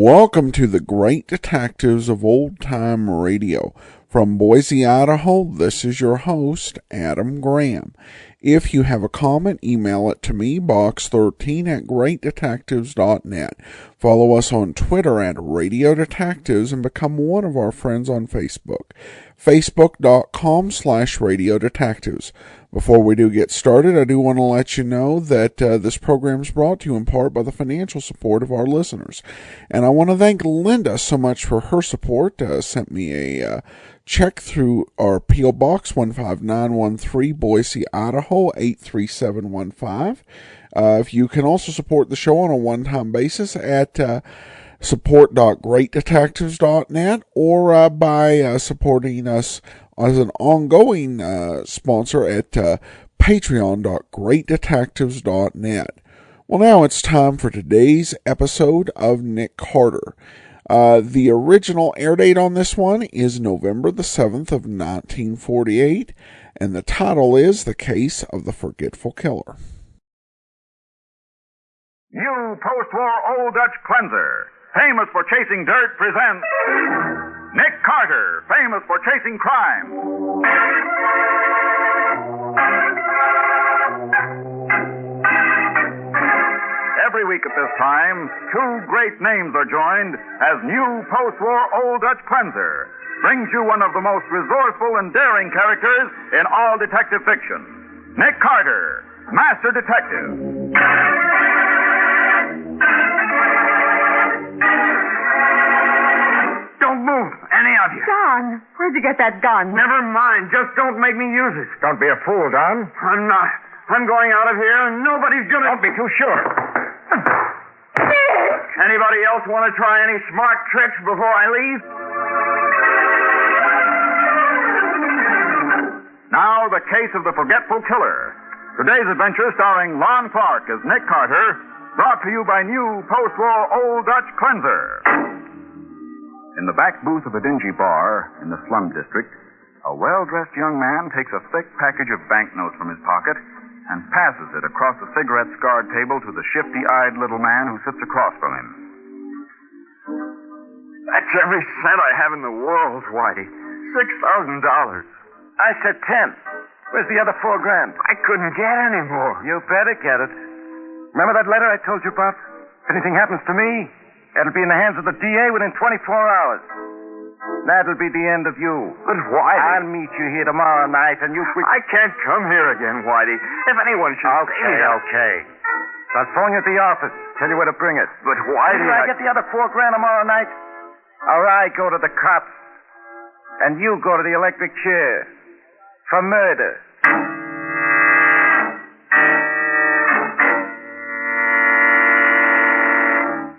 Welcome to the Great Detectives of Old Time Radio. From Boise, Idaho, this is your host, Adam Graham. If you have a comment, email it to me, box13@greatdetectives.net. Follow us on Twitter at Radio Detectives and become one of our friends on Facebook. Facebook.com/Radio Detectives. Before we do get started, I do want to let you know that this program is brought to you in part by the financial support of our listeners. And I want to thank Linda so much for her support. Sent me a check through our P.O. Box 15913, Boise, Idaho 83715. If you can also support the show on a one-time basis at support.greatdetectives.net or by supporting us as an ongoing sponsor at patreon.greatdetectives.net. Well, now it's time for today's episode of Nick Carter. The original air date on this one is November the 7th of 1948, and the title is The Case of the Forgetful Killer. New post-war Old Dutch cleanser, famous for chasing dirt, presents Nick Carter, famous for chasing crime. Every week at this time, two great names are joined as new post-war Old Dutch cleanser brings you one of the most resourceful and daring characters in all detective fiction, Nick Carter, Master Detective. Don't move, any of you. Don, where'd you get that gun? Never mind, just don't make me use it. Don't be a fool, Don. I'm not. I'm going out of here and nobody's gonna... Don't be too sure. Anybody else want to try any smart tricks before I leave? Now, the case of the Forgetful Killer. Today's adventure starring Lon Clark as Nick Carter, brought to you by new post-war Old Dutch cleanser. In the back booth of a dingy bar in the slum district, a well-dressed young man takes a thick package of banknotes from his pocket and passes it across the cigarette-scarred table to the shifty-eyed little man who sits across from him. That's every cent I have in the world, Whitey. $6,000. I said 10. Where's the other $4,000? I couldn't get any more. You better get it. Remember that letter I told you about? If anything happens to me, it'll be in the hands of the DA within 24 hours. That'll be the end of you. But Whitey... I'll meet you here tomorrow night and you... I can't come here again, Whitey. If anyone should... Okay. I'll phone you at the office. Tell you where to bring it. But Whitey... I get the other $4,000 tomorrow night, or I go to the cops. And you go to the electric chair. For murder.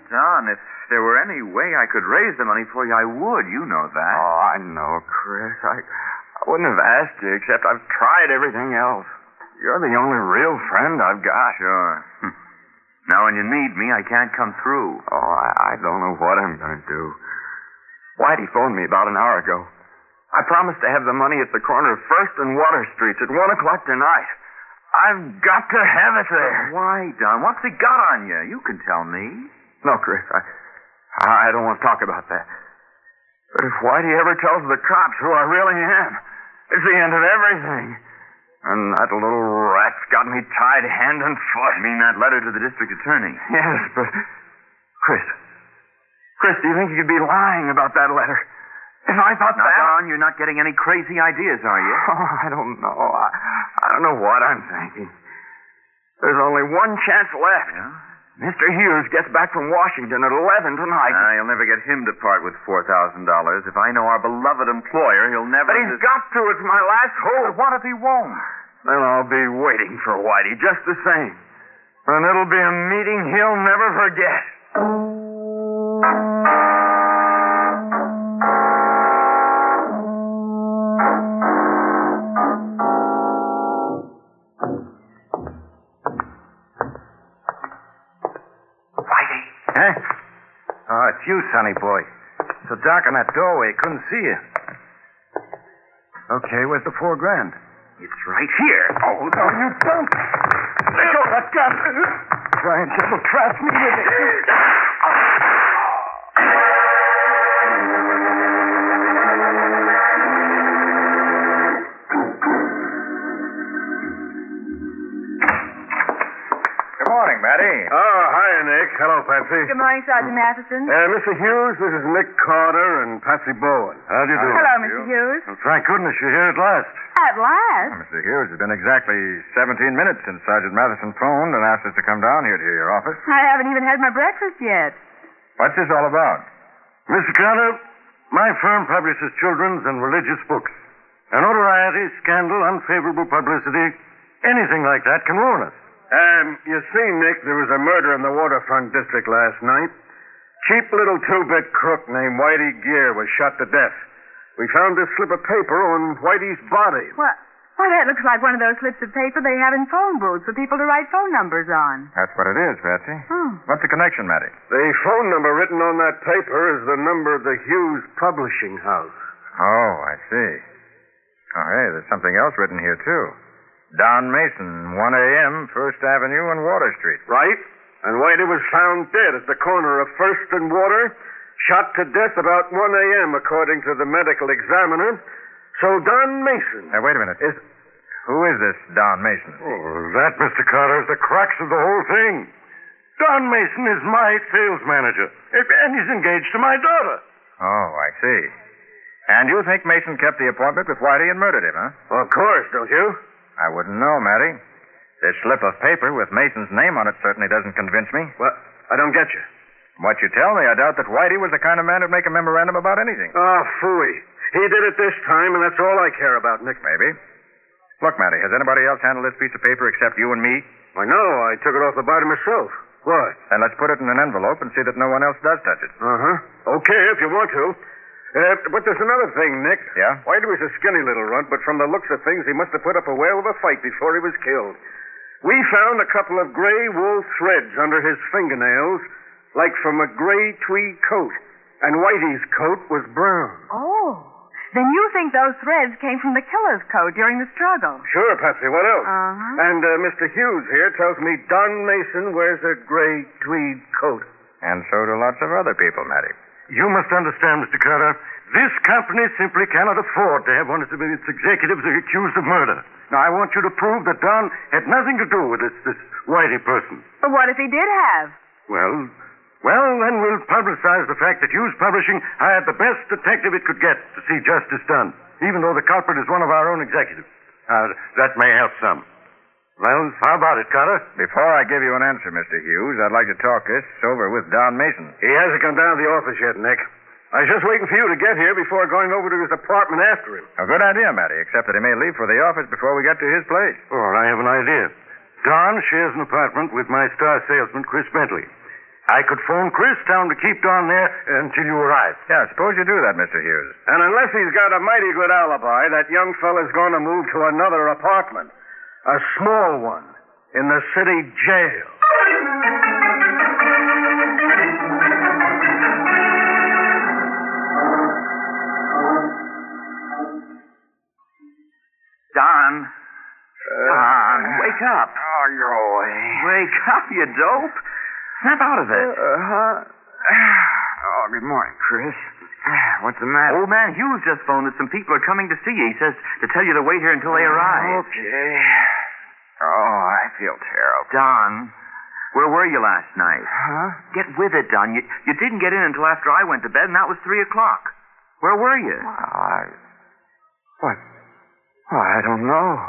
Don, if there were any way I could raise the money for you, I would. You know that. Oh, I know, Chris. I wouldn't have asked you, except I've tried everything else. You're the only real friend I've got. Sure. Now, when you need me, I can't come through. Oh, I don't know what I'm going to do. Whitey phoned me about an hour ago. I promised to have the money at the corner of 1st and Water Streets at 1 o'clock tonight. I've got to have it there. Why, Don? What's he got on you? You can tell me. No, Chris, I don't want to talk about that. But if Whitey ever tells the cops who I really am, it's the end of everything. And that little rat's got me tied hand and foot. You mean that letter to the district attorney? Yes, but... Chris, do you think you could be lying about that letter? If I thought now, that... Don, you're not getting any crazy ideas, are you? Oh, I don't know. I don't know what I'm thinking. There's only one chance left. Yeah? Mr. Hughes gets back from Washington at 11 tonight. You'll never get him to part with $4,000. If I know our beloved employer, he'll never... But he's got to. It's my last hope. What if he won't? Then I'll be waiting for Whitey just the same. And it'll be a meeting he'll never forget. Huh? Oh, it's you, sonny boy. So dark in that doorway, couldn't see you. Okay, where's the $4,000? It's right here. Oh, no, you don't. Let go of that gun. Try and double trap me with it. Hello, Patsy. Good morning, Sergeant Matheson. Mr. Hughes, this is Nick Carter and Patsy Bowen. How do you do? Hello, Mr. Hughes. Well, thank goodness you're here at last. At last? Mr. Hughes, it's been exactly 17 minutes since Sergeant Matheson phoned and asked us to come down here to your office. I haven't even had my breakfast yet. What's this all about? Mr. Carter, my firm publishes children's and religious books. And notoriety, scandal, unfavorable publicity, anything like that can ruin us. You see, Nick, there was a murder in the waterfront district last night. Cheap little two-bit crook named Whitey Gear was shot to death. We found this slip of paper on Whitey's body. What? Why, that looks like one of those slips of paper they have in phone booths for people to write phone numbers on. That's what it is, Patsy. What's the connection, Matty? The phone number written on that paper is the number of the Hughes Publishing House. Oh, I see. Oh, hey, there's something else written here, too. Don Mason, 1 a.m., 1st Avenue and Water Street. Right. And Whitey was found dead at the corner of 1st and Water, shot to death about 1 a.m., according to the medical examiner. So Don Mason... Now, wait a minute. Who is this Don Mason? Oh, that, Mr. Carter, is the crux of the whole thing. Don Mason is my sales manager, and he's engaged to my daughter. Oh, I see. And you think Mason kept the appointment with Whitey and murdered him, huh? Of course, don't you? I wouldn't know, Matty. This slip of paper with Mason's name on it certainly doesn't convince me. Well, I don't get you. From what you tell me, I doubt that Whitey was the kind of man who'd make a memorandum about anything. Oh, phooey. He did it this time, and that's all I care about, Nick. Maybe. Look, Matty, has anybody else handled this piece of paper except you and me? I know. I took it off the body myself. What? Then let's put it in an envelope and see that no one else does touch it. Uh-huh. Okay, if you want to. But there's another thing, Nick. Yeah? Whitey was a skinny little runt, but from the looks of things, he must have put up a whale of a fight before he was killed. We found a couple of gray wool threads under his fingernails, like from a gray tweed coat. And Whitey's coat was brown. Oh. Then you think those threads came from the killer's coat during the struggle? Sure, Patsy. What else? Uh-huh. And Mr. Hughes here tells me Don Mason wears a gray tweed coat. And so do lots of other people, Matty. You must understand, Mr. Carter, this company simply cannot afford to have one of its executives accused of murder. Now, I want you to prove that Don had nothing to do with this Whitey person. But what if he did have? Well, then we'll publicize the fact that Hughes Publishing hired the best detective it could get to see justice done, even though the culprit is one of our own executives. That may help some. Well, how about it, Carter? Before I give you an answer, Mr. Hughes, I'd like to talk this over with Don Mason. He hasn't come down to the office yet, Nick. I was just waiting for you to get here before going over to his apartment after him. A good idea, Matty, except that he may leave for the office before we get to his place. Oh, I have an idea. Don shares an apartment with my star salesman, Chris Bentley. I could phone Chris, tell him to keep Don there until you arrive. Yeah, suppose you do that, Mr. Hughes. And unless he's got a mighty good alibi, that young fella's going to move to another apartment. A small one in the city jail. Don. Don, wake up. Oh, go away. Wake up, you dope. Snap out of it. Oh, good morning, Chris. What's the matter? Old man Hughes just phoned that some people are coming to see you. He says to tell you to wait here until they arrive. Okay. Oh, I feel terrible. Don, where were you last night? Huh? Get with it, Don. You didn't get in until after I went to bed, and that was 3 o'clock. Where were you? What? Oh, I don't know.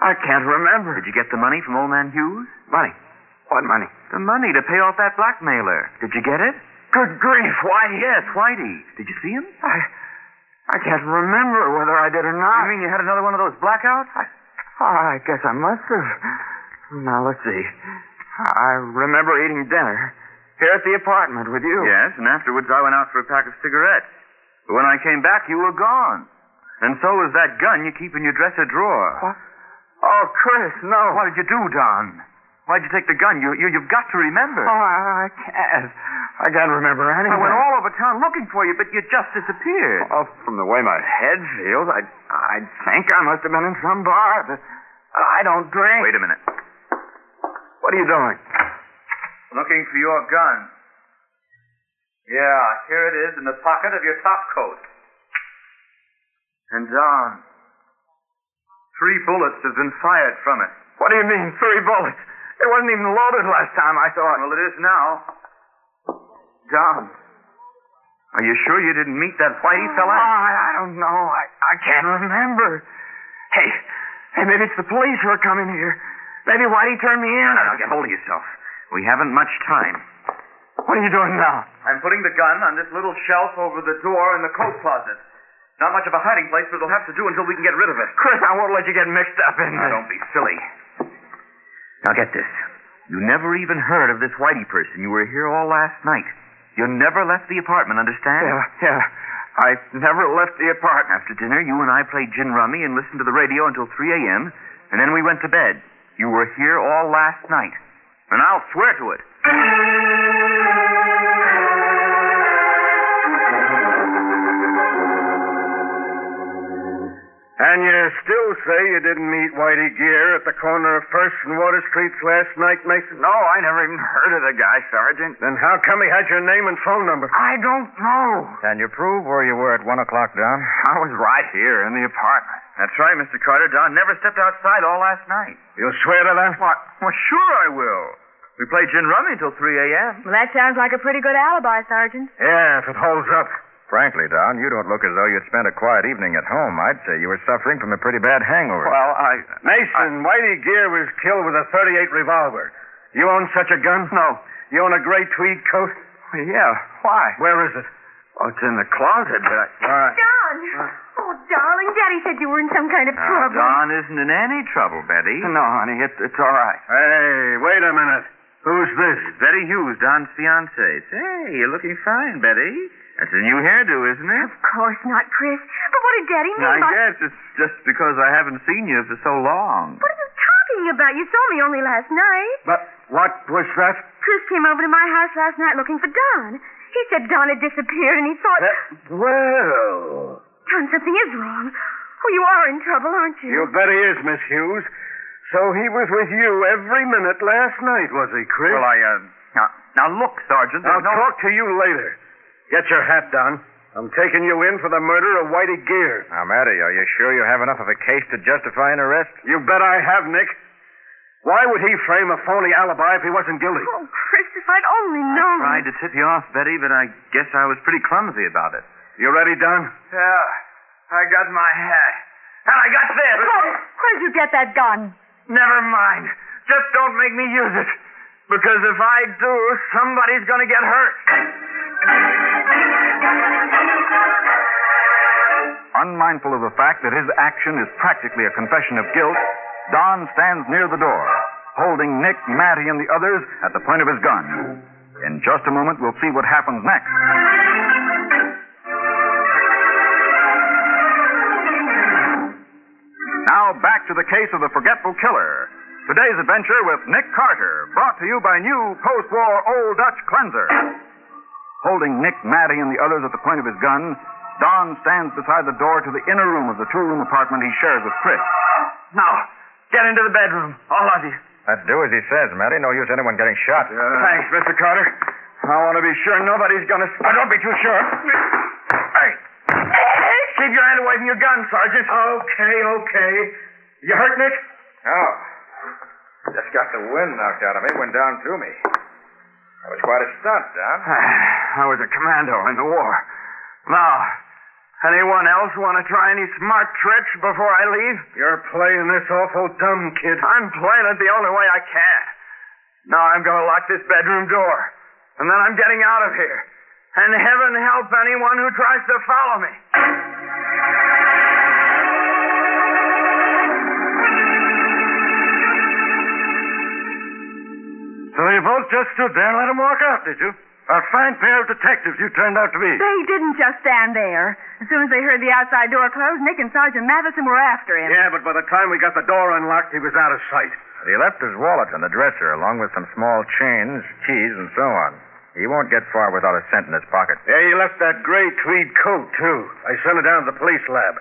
I can't remember. Did you get the money from old man Hughes? Money? What money? The money to pay off that blackmailer. Did you get it? Good grief, Whitey. Yes, Whitey. Did you see him? I can't remember whether I did or not. You mean you had another one of those blackouts? I guess I must have. Now, let's see. I remember eating dinner here at the apartment with you. Yes, and afterwards I went out for a pack of cigarettes. But when I came back, you were gone. And so was that gun you keep in your dresser drawer. What? Oh, Chris, no. What did you do, Don? Why'd you take the gun? You've got to remember. Oh, I can't. I can't remember anything. I went all over town looking for you, but you just disappeared. Well, from the way my head feels, I think I must have been in some bar. But I don't drink. Wait a minute. What are you doing? Looking for your gun. Yeah, here it is in the pocket of your top coat. And Don, 3 bullets have been fired from it. What do you mean, 3 bullets? It wasn't even loaded last time I saw it. Well, it is now. John, are you sure you didn't meet that whitey fella? I don't know. I can't remember. Hey, maybe it's the police who are coming here. Maybe Whitey turned me in. Now, get hold of yourself. We haven't much time. What are you doing now? I'm putting the gun on this little shelf over the door in the coat closet. Not much of a hiding place, but it'll have to do until we can get rid of it. Chris, I won't let you get mixed up in Now, this. don't be silly. Now, get this. You never even heard of this Whitey person. You were here all last night. You never left the apartment, understand? Yeah. I never left the apartment. After dinner, you and I played gin rummy and listened to the radio until 3 a.m., and then we went to bed. You were here all last night. And I'll swear to it. And you still say you didn't meet Whitey Gear at the corner of First and Water Streets last night, Mason? No, I never even heard of the guy, Sergeant. Then how come he had your name and phone number? I don't know. Can you prove where you were at 1 o'clock, Don? I was right here in the apartment. That's right, Mr. Carter. Don never stepped outside all last night. You'll swear to that? What? Well, sure I will. We played gin rummy until 3 a.m. Well, that sounds like a pretty good alibi, Sergeant. Yeah, if it holds up. Frankly, Don, you don't look as though you'd spent a quiet evening at home. I'd say you were suffering from a pretty bad hangover. Well, Mason, Whitey Gear was killed with a .38 revolver. You own such a gun? No. You own a gray tweed coat? Yeah, why? Where is it? Oh, it's in the closet, but All right. Don! Oh, darling, Daddy said you were in some kind of trouble. Don isn't in any trouble, Betty. No, honey, it's all right. Hey, wait a minute. Who's this? Betty Hughes, Don's fiancée. Say, you're looking fine, Betty. That's a new hairdo, isn't it? Of course not, Chris. But what did Daddy mean I by... guess it's just because I haven't seen you for so long. What are you talking about? You saw me only last night. But what was that? Chris came over to my house last night looking for Don. He said Don had disappeared, and he thought... Well... Don, something is wrong. Oh, you are in trouble, aren't you? You bet he is, Miss Hughes. So he was with you every minute last night, was he, Chris? Well, Now, look, Sergeant. I'll talk to you later. Get your hat, Don. I'm taking you in for the murder of Whitey Gear. Now, Matty, are you sure you have enough of a case to justify an arrest? You bet I have, Nick. Why would he frame a phony alibi if he wasn't guilty? Oh, Chris, if I'd only known. Tried to tip you off, Betty, but I guess I was pretty clumsy about it. You ready, Don? Yeah, I got my hat. And I got this. Where'd you get that gun? Never mind. Just don't make me use it. Because if I do, somebody's going to get hurt. Unmindful of the fact that his action is practically a confession of guilt, Don stands near the door, holding Nick, Matty, and the others at the point of his gun. In just a moment, we'll see what happens next. Now, back to the case of the Forgetful Killer. Today's adventure with Nick Carter, brought to you by new post-war Old Dutch Cleanser. Holding Nick, Matty, and the others at the point of his gun, Don stands beside the door to the inner room of the two-room apartment he shares with Chris. Now, get into the bedroom, all of you. Let's do as he says, Matty. No use anyone getting shot. Thanks, Mr. Carter. I want to be sure nobody's going to... don't be too sure. Hey! Keep your hand away from your gun, Sergeant. Okay. You hurt, Nick? Oh. Just got the wind knocked out of me. Went down through me. That was quite a stunt, Don. I was a commando in the war. Now, anyone else want to try any smart tricks before I leave? You're playing this awful dumb, kid. I'm playing it the only way I can. Now I'm going to lock this bedroom door. And then I'm getting out of here. And heaven help anyone who tries to follow me. So you both just stood there and let him walk out, did you? A fine pair of detectives you turned out to be. They didn't just stand there. As soon as they heard the outside door close, Nick and Sergeant Matheson were after him. Yeah, but by the time we got the door unlocked, he was out of sight. He left his wallet in the dresser, along with some small chains, keys, and so on. He won't get far without a cent in his pocket. Yeah, he left that gray tweed coat, too. I sent it down to the police lab.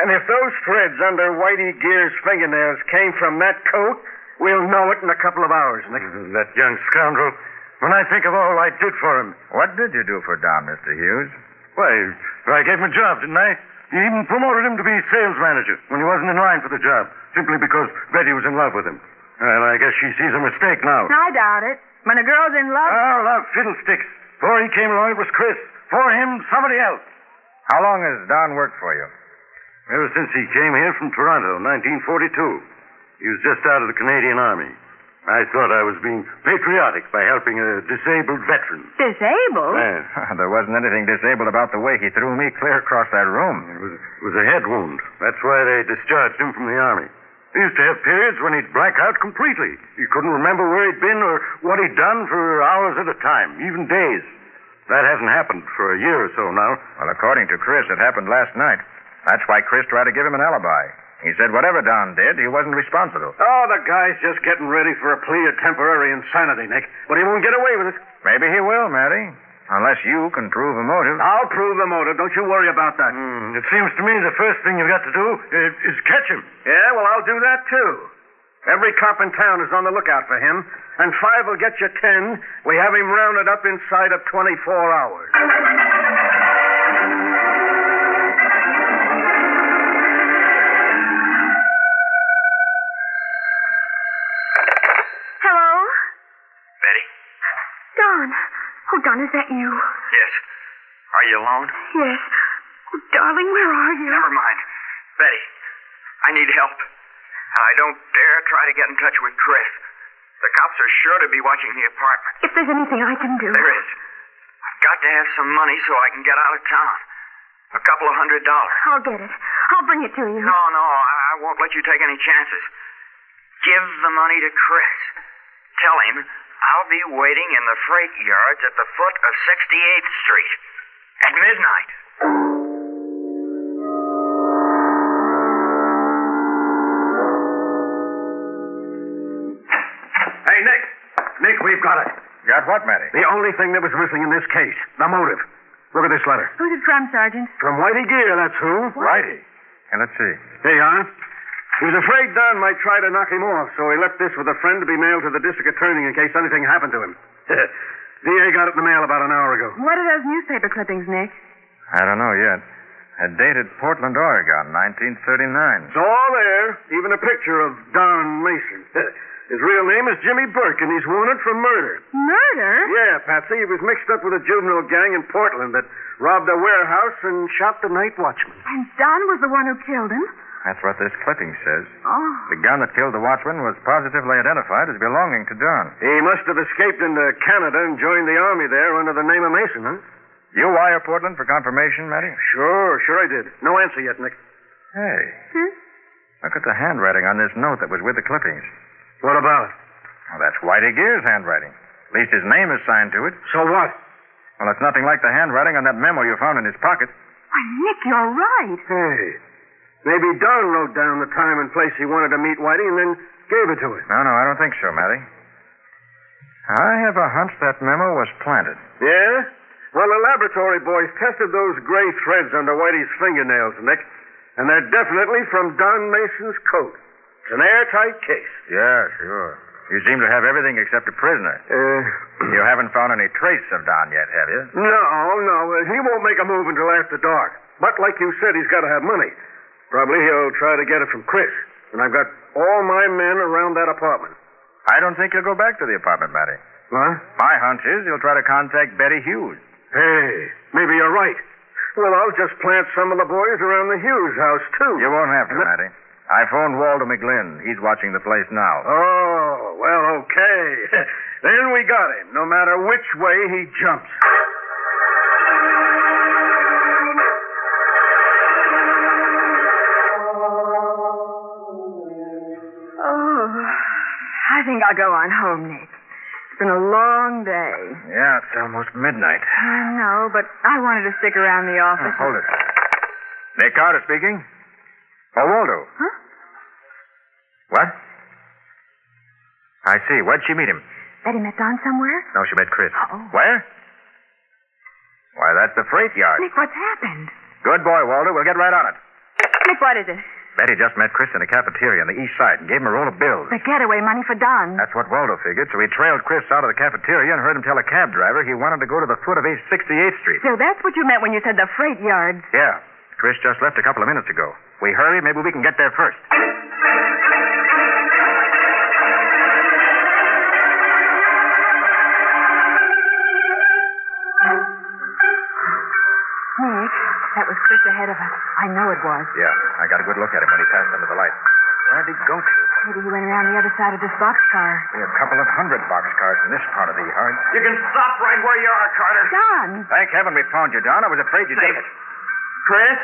And if those threads under Whitey Gear's fingernails came from that coat, we'll know it in a couple of hours, Nick. That young scoundrel. When I think of all I did for him. What did you do for Don, Mr. Hughes? Why, I gave him a job, didn't I? You even promoted him to be sales manager when he wasn't in line for the job, simply because Betty was in love with him. Well, I guess she sees a mistake now. I doubt it. When a girl's in love... Oh, love fiddlesticks. Before he came along, it was Chris. For him, somebody else. How long has Don worked for you? Ever since he came here from Toronto, 1942. He was just out of the Canadian Army. I thought I was being patriotic by helping a disabled veteran. Disabled? Yeah. There wasn't anything disabled about the way he threw me clear across that room. It was a head wound. That's why they discharged him from the Army. He used to have periods when he'd black out completely. He couldn't remember where he'd been or what he'd done for hours at a time, even days. That hasn't happened for a year or so now. Well, according to Chris, it happened last night. That's why Chris tried to give him an alibi. He said whatever Don did, he wasn't responsible. Oh, the guy's just getting ready for a plea of temporary insanity, Nick. But he won't get away with it. Maybe he will, Matty. Unless you can prove a motive. I'll prove the motive. Don't you worry about that. It seems to me the first thing you've got to do is catch him. Yeah, well, I'll do that, too. Every cop in town is on the lookout for him, and 5 will get you 10. We have him rounded up inside of 24 hours. Hello? Betty? Don. Oh, Don, is that you? Yes. Are you alone? Yes. Oh, darling, where are you? Never mind. Betty, I need help. And I don't dare try to get in touch with Chris. The cops are sure to be watching the apartment. If there's anything I can do. There is. I've got to have some money so I can get out of town. $200. I'll get it. I'll bring it to you. No, I won't let you take any chances. Give the money to Chris. Tell him I'll be waiting in the freight yards at the foot of 68th Street at midnight. Hey, Nick. Nick, we've got it. Got what, Matty? The only thing that was missing in this case. The motive. Look at this letter. Who's it from, Sergeant? From Whitey Gear, that's who. Whitey. And let's see. Here you are. He was afraid Don might try to knock him off, so he left this with a friend to be mailed to the district attorney in case anything happened to him. DA got it in the mail about an hour ago. What are those newspaper clippings, Nick? I don't know yet. It dated Portland, Oregon, 1939. It's all there, even a picture of Don Mason. His real name is Jimmy Burke, and he's wanted for murder. Murder? Yeah, Patsy. He was mixed up with a juvenile gang in Portland that robbed a warehouse and shot the night watchman. And Don was the one who killed him? That's what this clipping says. Oh. The gun that killed the watchman was positively identified as belonging to Don. He must have escaped into Canada and joined the army there under the name of Mason, huh? You wire Portland for confirmation, Matty? Sure I did. No answer yet, Nick. Hey. Look at the handwriting on this note that was with the clippings. What about it? Well, that's Whitey Gear's handwriting. At least his name is signed to it. So what? Well, it's nothing like the handwriting on that memo you found in his pocket. Why, Nick, you're right. Hey, maybe Don wrote down the time and place he wanted to meet Whitey and then gave it to him. No, I don't think so, Matty. I have a hunch that memo was planted. Yeah? Well, the laboratory boys tested those gray threads under Whitey's fingernails, Nick, and they're definitely from Don Mason's coat. It's an airtight case. Yeah, sure. You seem to have everything except a prisoner. You haven't found any trace of Don yet, have you? No. He won't make a move until after dark. But like you said, he's got to have money. Probably he'll try to get it from Chris. And I've got all my men around that apartment. I don't think he'll go back to the apartment, Matty. What? My hunch is he'll try to contact Betty Hughes. Hey, maybe you're right. Well, I'll just plant some of the boys around the Hughes house, too. You won't have to, Matty. I phoned Walter McGlynn. He's watching the place now. Oh, well, okay. Then we got him, no matter which way he jumps. Oh, I think I'll go on home, Nick. It's been a long day. Yeah, it's almost midnight. I know, but I wanted to stick around the office. Hold it. Nick Carter speaking. Oh, Waldo. Huh? What? I see. Where'd she meet him? Betty met Don somewhere? No, she met Chris. Uh-oh. Where? Why, that's the freight yard. Nick, what's happened? Good boy, Waldo. We'll get right on it. Nick, what is it? Betty just met Chris in the cafeteria on the east side and gave him a roll of bills. The getaway money for Don. That's what Waldo figured, so he trailed Chris out of the cafeteria and heard him tell a cab driver he wanted to go to the foot of 68th Street. So that's what you meant when you said the freight yards. Yeah. Chris just left a couple of minutes ago. We hurry, maybe we can get there first. Nick. That was Chris ahead of us. I know it was. Yeah, I got a good look at him when he passed under the light. Where'd he go to? Maybe he went around the other side of this boxcar. There are a couple of 100 boxcars in this part of the yard. You can stop right where you are, Carter. Don! Thank heaven we found you, Don. I was afraid you'd Save it. Chris?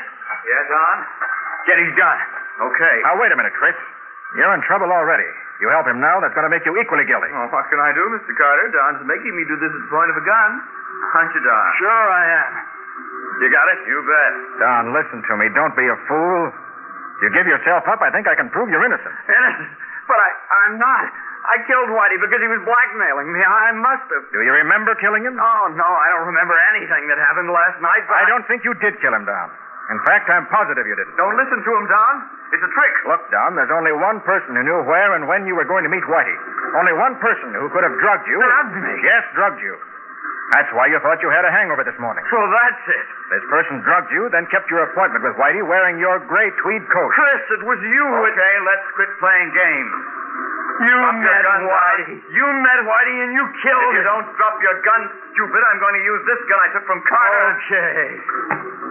Yeah, Don? Get his gun. Okay. Now, wait a minute, Chris. You're in trouble already. You help him now, that's going to make you equally guilty. Oh, what can I do, Mr. Carter? Don's making me do this at the point of a gun. Aren't you, Don? Sure I am. You got it? You bet. Don, listen to me. Don't be a fool. You give yourself up, I think I can prove you're innocent. Innocent? But I'm not. I killed Whitey because he was blackmailing me. I must have. Do you remember killing him? Oh, no, I don't remember anything that happened last night, but I don't think you did kill him, Don. In fact, I'm positive you didn't. Don't listen to him, Don. It's a trick. Look, Don, there's only one person who knew where and when you were going to meet Whitey. Only one person who could have drugged you. Drugged me? Yes, drugged you. That's why you thought you had a hangover this morning. So that's it. This person drugged you, then kept your appointment with Whitey wearing your gray tweed coat. Chris, it was you. Okay, let's quit playing games. You Drop your met gun, Whitey. Don. You met Whitey and you killed If you him. don't drop your gun, stupid, I'm going to use this gun I took from Carter. Okay.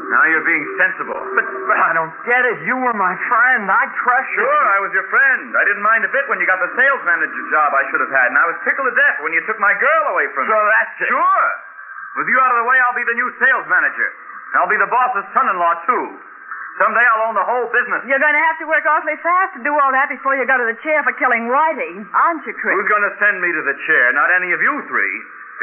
Now you're being sensible. But I don't get it. You were my friend. I trust you. Sure, I was your friend. I didn't mind a bit when you got the sales manager job I should have had, and I was tickled to death when you took my girl away from me. So that's it. Sure. With you out of the way, I'll be the new sales manager. And I'll be the boss's son-in-law, too. Someday I'll own the whole business. You're going to have to work awfully fast to do all that before you go to the chair for killing Whitey, aren't you, Chris? Who's going to send me to the chair? Not any of you three.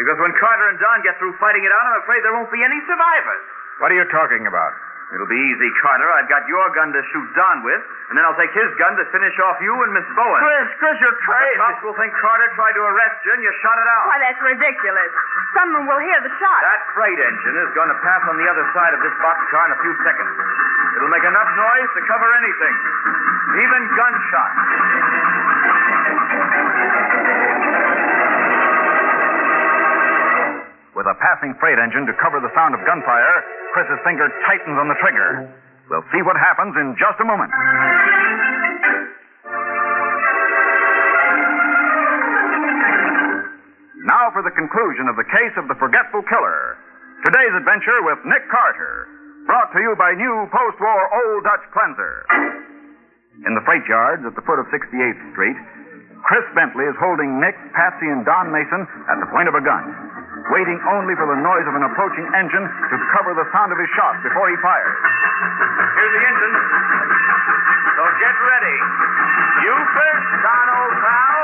Because when Carter and Don get through fighting it out, I'm afraid there won't be any survivors. What are you talking about? It'll be easy, Carter. I've got your gun to shoot Don with, and then I'll take his gun to finish off you and Miss Bowen. Chris, you're The crazy. cops will think Carter tried to arrest you and you shot it out. Why, that's ridiculous. Someone will hear the shot. That freight engine is going to pass on the other side of this boxcar in a few seconds. It'll make enough noise to cover anything, even gunshots. With a passing freight engine to cover the sound of gunfire, Chris's finger tightens on the trigger. We'll see what happens in just a moment. Now for the conclusion of the case of the Forgetful Killer. Today's adventure with Nick Carter, brought to you by new post-war Old Dutch Cleanser. In the freight yards at the foot of 68th Street, Chris Bentley is holding Nick, Patsy, and Don Mason at the point of a gun, waiting only for the noise of an approaching engine to cover the sound of his shots before he fires. Here's the engine. So get ready. You first, Don, old pal.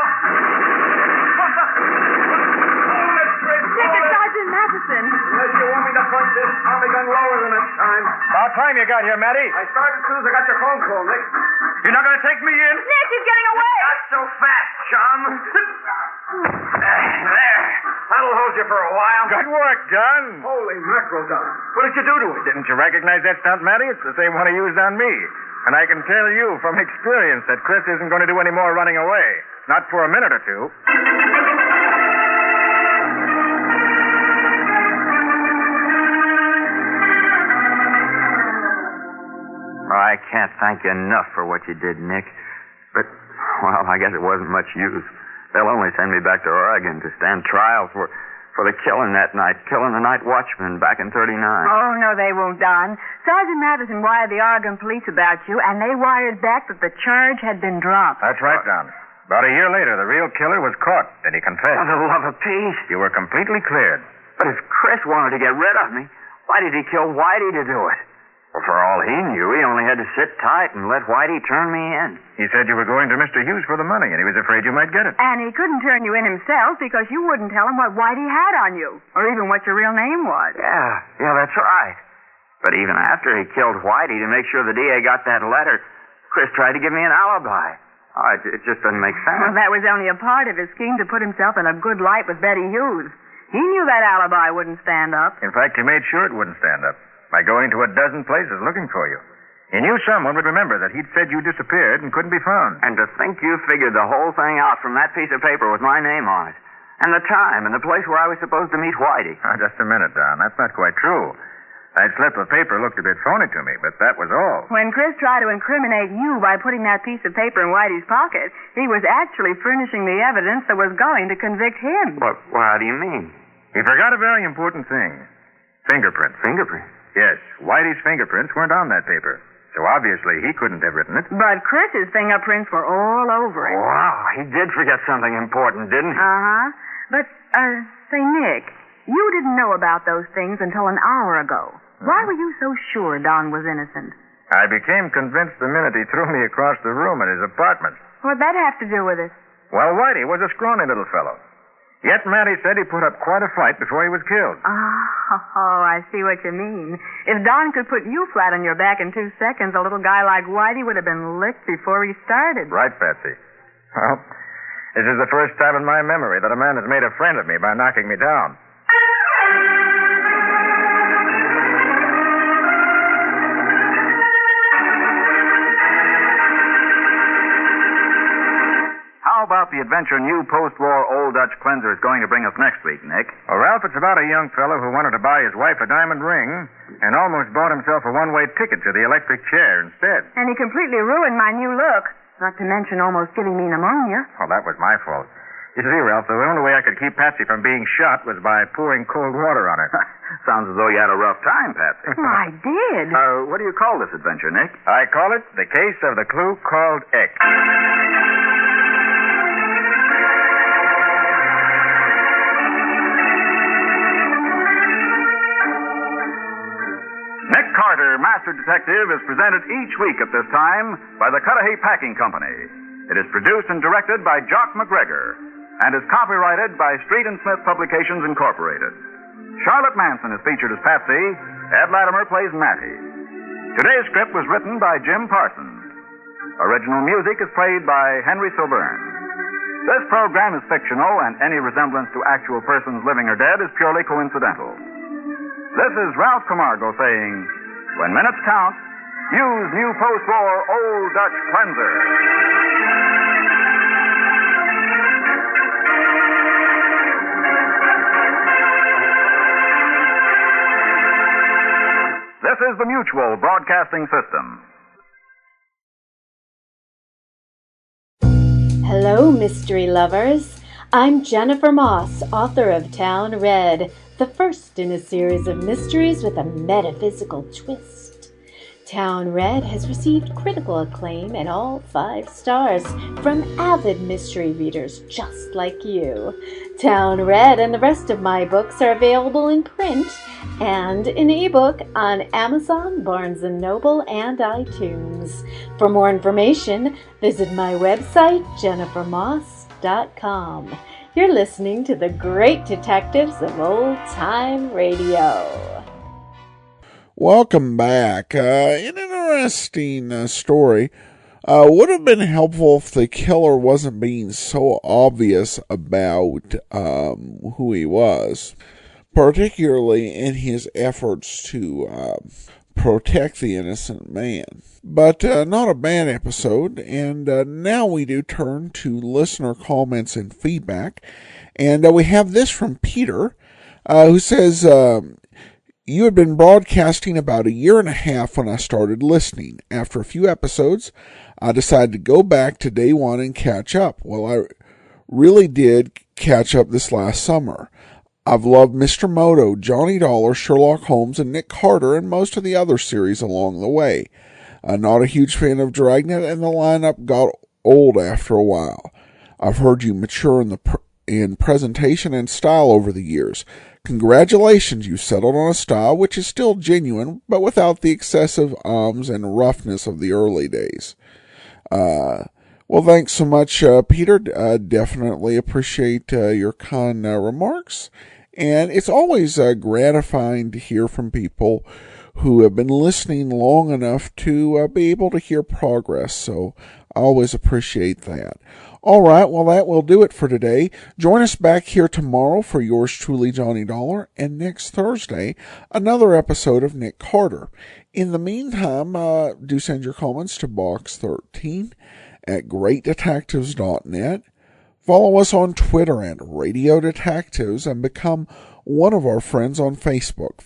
Nick, it's Sergeant Matheson. Unless you want me to punch this Tommy gun lower than this time. About time you got here, Matty. I started as soon as I got your phone call, Nick. You're not going to take me in? Nick, he's getting away. Not so fast, chum. There. That'll hold you for a while. Good work, Don. Holy mackerel, Don. What did you do to it? Didn't you recognize that stunt, Matty? It's the same one he used on me. And I can tell you from experience that Chris isn't going to do any more running away. Not for a minute or two. I can't thank you enough for what you did, Nick. But, well, I guess it wasn't much use. They'll only send me back to Oregon to stand trial for the killing that night, killing the night watchman back in 39. Oh, no, they won't, Don. Sergeant Matheson wired the Oregon police about you, and they wired back that the charge had been dropped. That's right, Don. About a year later, the real killer was caught, and he confessed. For the love of peace. You were completely cleared. But if Chris wanted to get rid of me, why did he kill Whitey to do it? Well, for all he knew, he only had to sit tight and let Whitey turn me in. He said you were going to Mr. Hughes for the money, and he was afraid you might get it. And he couldn't turn you in himself because you wouldn't tell him what Whitey had on you, or even what your real name was. Yeah, that's right. But even after he killed Whitey, to make sure the DA got that letter, Chris tried to give me an alibi. Oh, it just doesn't make sense. Well, that was only a part of his scheme to put himself in a good light with Betty Hughes. He knew that alibi wouldn't stand up. In fact, he made sure it wouldn't stand up by going to a dozen places looking for you. He knew someone would remember that he'd said you disappeared and couldn't be found. And to think you figured the whole thing out from that piece of paper with my name on it. And the time and the place where I was supposed to meet Whitey. Now, just a minute, Don. That's not quite true. That slip of paper looked a bit phony to me, but that was all. When Chris tried to incriminate you by putting that piece of paper in Whitey's pocket, he was actually furnishing the evidence that was going to convict him. What do you mean? He forgot a very important thing. Fingerprints. Fingerprints? Yes, Whitey's fingerprints weren't on that paper. So obviously he couldn't have written it. But Chris's fingerprints were all over it. Wow, he did forget something important, didn't he? Uh-huh. But, say, Nick, you didn't know about those things until an hour ago. Why were you so sure Don was innocent? I became convinced the minute he threw me across the room at his apartment. What'd that have to do with it? Well, Whitey was a scrawny little fellow. Yet Matty said he put up quite a fight before he was killed. Oh, I see what you mean. If Don could put you flat on your back in 2 seconds, a little guy like Whitey would have been licked before he started. Right, Patsy. Well, this is the first time in my memory that a man has made a friend of me by knocking me down. How about the adventure new post-war Old Dutch cleanser is going to bring us next week, Nick? Well, Ralph, it's about a young fellow who wanted to buy his wife a diamond ring and almost bought himself a one-way ticket to the electric chair instead. And he completely ruined my new look. Not to mention almost giving me pneumonia. Well, that was my fault. You see, Ralph, the only way I could keep Patsy from being shot was by pouring cold water on her. Sounds as though you had a rough time, Patsy. Well, I did. What do you call this adventure, Nick? I call it The Case of the Clue Called X. Nick Carter, Master Detective, is presented each week at this time by the Cudahy Packing Company. It is produced and directed by Jock McGregor and is copyrighted by Street and Smith Publications Incorporated. Charlotte Manson is featured as Patsy. Ed Latimer plays Matty. Today's script was written by Jim Parsons. Original music is played by Henry Silburn. This program is fictional, and any resemblance to actual persons living or dead is purely coincidental. This is Ralph Camargo saying, when minutes count, use new post-war Old Dutch cleanser. This is the Mutual Broadcasting System. Hello, mystery lovers. I'm Jennifer Moss, author of Town Red, the first in a series of mysteries with a metaphysical twist. Town Red has received critical acclaim and all 5 stars from avid mystery readers just like you. Town Red and the rest of my books are available in print and in ebook on Amazon, Barnes & Noble, and iTunes. For more information, visit my website, jennifermoss.com. You're listening to the great detectives of old-time radio. Welcome back. An interesting story. Would have been helpful if the killer wasn't being so obvious about who he was, particularly in his efforts to protect the innocent man. But not a bad episode, and now we do turn to listener comments and feedback. And we have this from Peter, who says, you had been broadcasting about 1.5 years when I started listening. After a few episodes, I decided to go back to day one and catch up. Well, I really did catch up this last summer. I've loved Mr. Moto, Johnny Dollar, Sherlock Holmes, and Nick Carter, and most of the other series along the way. I'm not a huge fan of Dragnet, and the lineup got old after a while. I've heard you mature in presentation and style over the years. Congratulations, you settled on a style which is still genuine, but without the excessive ums and roughness of the early days. Well, thanks so much, Peter. Definitely appreciate your kind remarks. And it's always gratifying to hear from people who have been listening long enough to be able to hear progress. So I always appreciate that. All right, well, that will do it for today. Join us back here tomorrow for yours truly, Johnny Dollar, and next Thursday, another episode of Nick Carter. In the meantime, do send your comments to Box 13 at greatdetectives.net. Follow us on Twitter at Radio Detectives and become one of our friends on Facebook,